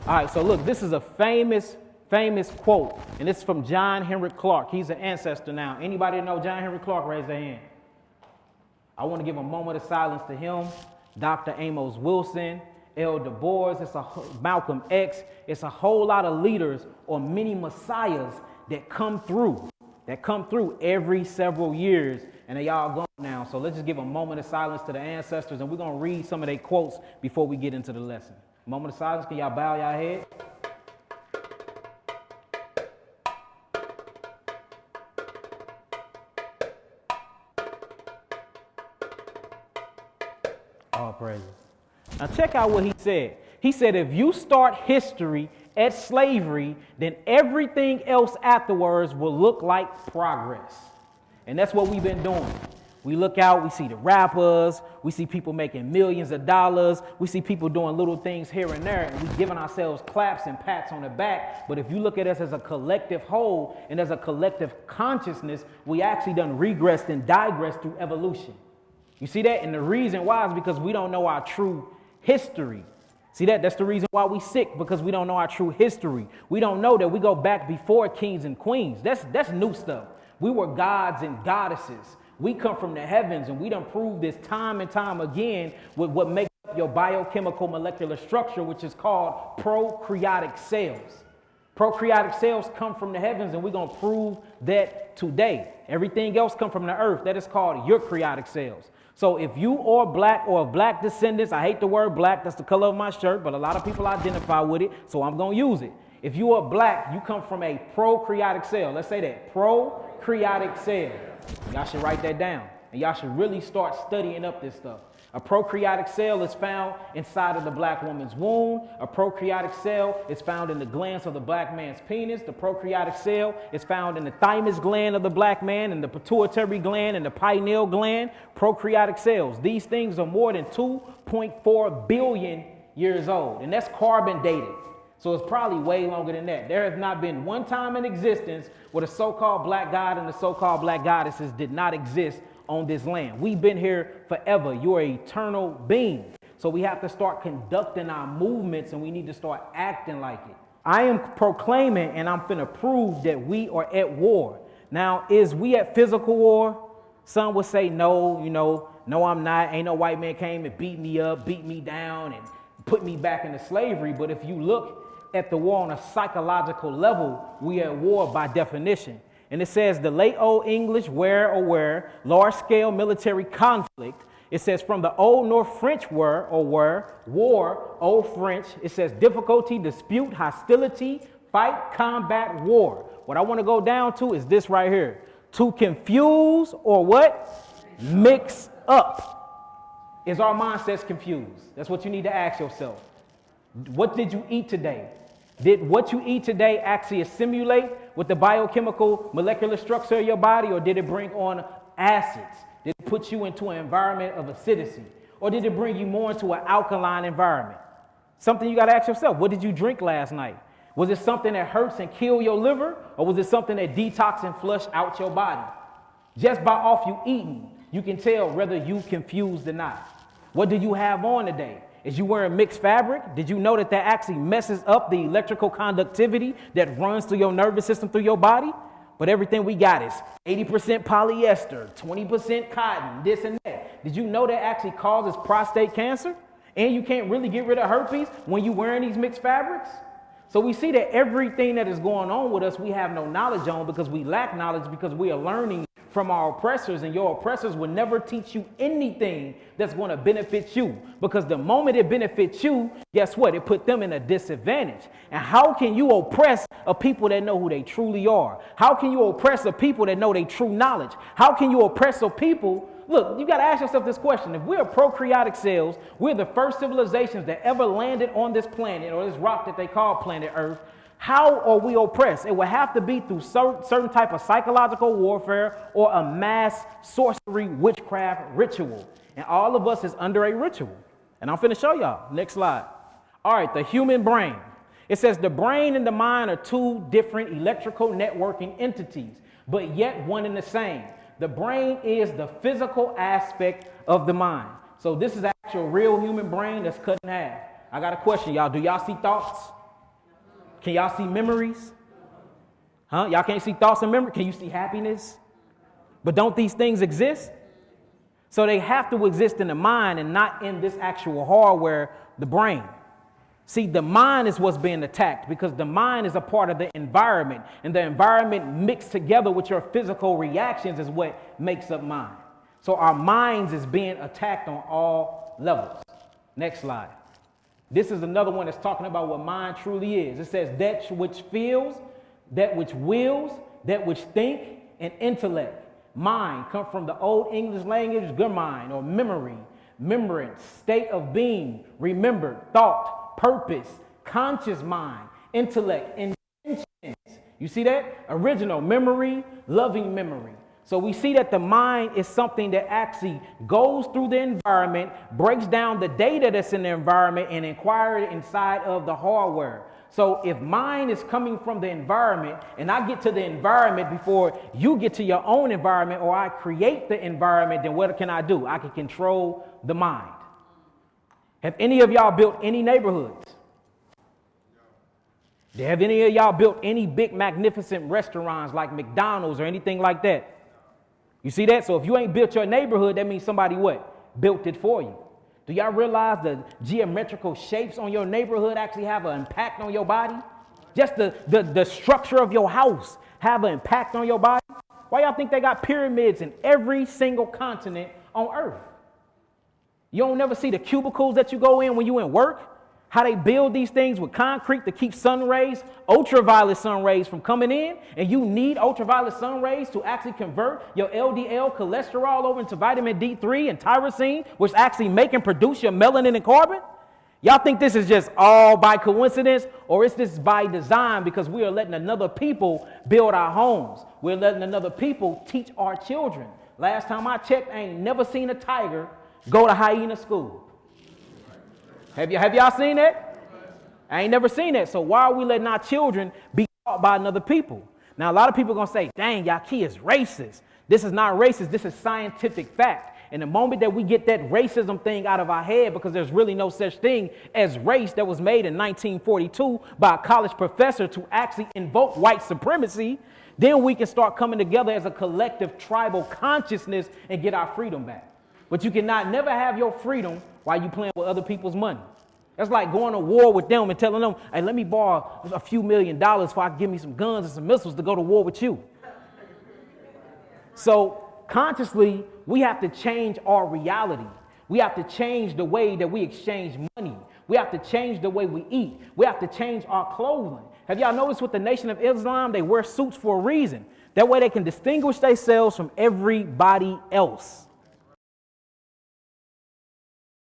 All right, so look, this is a famous quote, and it's from John Henry Clark. He's an ancestor now. Anybody know John Henry Clark? Raise their hand. I want to give a moment of silence to him, Dr. Amos Wilson, L. Du Bois, Malcolm X. It's a whole lot of leaders or many messiahs that come through every several years, and they all gone now. So let's just give a moment of silence to the ancestors, and we're going to read some of their quotes before we get into the lesson. Moment of silence. Can y'all bow your head? All praises. Now check out what he said. He said, if you start history at slavery, then everything else afterwards will look like progress. And that's what we've been doing. We look out, we see the rappers, we see people making millions of dollars, we see people doing little things here and there, and we're giving ourselves claps and pats on the back. But if you look at us as a collective whole and as a collective consciousness, we actually done regressed and digressed through evolution. You see that? And the reason why is because we don't know our true history. See that? That's the reason why we sick, because we don't know our true history. We don't know that we go back before kings and queens. That's new stuff. We were gods and goddesses. We come from the heavens, and we done proved this time and time again with what makes up your biochemical molecular structure, which is called prokaryotic cells. Prokaryotic cells come from the heavens, and we're going to prove that today. Everything else come from the earth. That is called eukaryotic cells. So if you are black or of black descendants, I hate the word black, that's the color of my shirt, but a lot of people identify with it, so I'm going to use it. If you are black, you come from a prokaryotic cell. Let's say that, prokaryotic cell. Y'all should write that down, and y'all should really start studying up this stuff. A prokaryotic cell is found inside of the black woman's womb. A prokaryotic cell is found in the glands of the black man's penis. The prokaryotic cell is found in the thymus gland of the black man, and the pituitary gland, and the pineal gland. Prokaryotic cells. These things are more than 2.4 billion years old, and that's carbon dated. So it's probably way longer than that. There has not been one time in existence where the so-called black god and the so-called black goddesses did not exist on this land. We've been here forever. You're an eternal being. So we have to start conducting our movements, and we need to start acting like it. I am proclaiming, and I'm finna prove that we are at war. Now, is we at physical war? Some would say no, no, I'm not. Ain't no white man came and beat me up, beat me down, and put me back into slavery. But if you look at the war on a psychological level, we are at war by definition. And it says the late Old English where, large-scale military conflict. It says from the Old North French war, Old French, it says difficulty, dispute, hostility, fight, combat, war. What I want to go down to is this right here. To confuse or what? Mix up. Is our mindsets confused? That's what you need to ask yourself. What did you eat today? Did what you eat today actually assimilate with the biochemical molecular structure of your body, or did it bring on acids? Did it put you into an environment of acidity? Or did it bring you more into an alkaline environment? Something you got to ask yourself. What did you drink last night? Was it something that hurts and kill your liver, or was it something that detox and flush out your body? Just by off you eating, you can tell whether you confused or not. What do you have on today? Is you wearing mixed fabric? Did you know that that actually messes up the electrical conductivity that runs through your nervous system, through your body? But everything we got is 80% polyester, 20% cotton, this and that. Did you know that actually causes prostate cancer? And you can't really get rid of herpes when you're wearing these mixed fabrics? So we see that everything that is going on with us, we have no knowledge on, because we lack knowledge, because we are learning from our oppressors, and your oppressors will never teach you anything that's going to benefit you, because the moment it benefits you, guess what? It put them in a disadvantage. And how can you oppress a people that know who they truly are? How can you oppress a people that know their true knowledge? How can you oppress a people? Look, you got to ask yourself this question. If we're prokaryotic cells, we're the first civilizations that ever landed on this planet, or this rock that they call planet Earth. How are we oppressed? It would have to be through certain type of psychological warfare or a mass sorcery witchcraft ritual. And all of us is under a ritual. And I'm finna show y'all. Next slide. All right, the human brain. It says the brain and the mind are two different electrical networking entities, but yet one and the same. The brain is the physical aspect of the mind. So this is actual real human brain that's cut in half. I got a question, y'all. Do y'all see thoughts? Can y'all see memories? Huh? Y'all can't see thoughts and memory? Can you see happiness? But don't these things exist? So they have to exist in the mind and not in this actual hardware, the brain. See, the mind is what's being attacked because the mind is a part of the environment, and the environment mixed together with your physical reactions is what makes up mind. So our minds is being attacked on all levels. Next slide. This is another one that's talking about what mind truly is. It says that which feels, that which wills, that which think, and intellect. Mind come from the old English language, mind or memory, remembrance, state of being, remembered, thought, purpose, conscious mind, intellect, intentions. You see that? Original memory, loving memory. So we see that the mind is something that actually goes through the environment, breaks down the data that's in the environment, and inquires inside of the hardware. So if mind is coming from the environment and I get to the environment before you get to your own environment, or I create the environment, then what can I do? I can control the mind. Have any of y'all built any neighborhoods? Have any of y'all built any big magnificent restaurants like McDonald's or anything like that? You see that? So if you ain't built your neighborhood, that means somebody what? Built it for you. Do y'all realize the geometrical shapes on your neighborhood actually have an impact on your body? Just the structure of your house have an impact on your body? Why y'all think they got pyramids in every single continent on earth? You don't never see the cubicles that you go in when you in work? How they build these things with concrete to keep sun rays, ultraviolet sun rays from coming in, and you need ultraviolet sun rays to actually convert your LDL cholesterol over into vitamin D3 and tyrosine, which actually make and produce your melanin and carbon? Y'all think this is just all by coincidence, or is this by design because we are letting another people build our homes? We're letting another people teach our children. Last time I checked, I ain't never seen a tiger go to hyena school. Have y'all seen that? I ain't never seen that. So why are we letting our children be taught by another people? Now, a lot of people are going to say, dang, y'all kids racist. This is not racist. This is scientific fact. And the moment that we get that racism thing out of our head, because there's really no such thing as race, that was made in 1942 by a college professor to actually invoke white supremacy, then we can start coming together as a collective tribal consciousness and get our freedom back. But you cannot never have your freedom while you playing with other people's money. That's like going to war with them and telling them, hey, let me borrow a few $1 million so I can give me some guns and some missiles to go to war with you. So consciously, we have to change our reality. We have to change the way that we exchange money. We have to change the way we eat. We have to change our clothing. Have y'all noticed with the Nation of Islam, they wear suits for a reason. That way they can distinguish themselves from everybody else.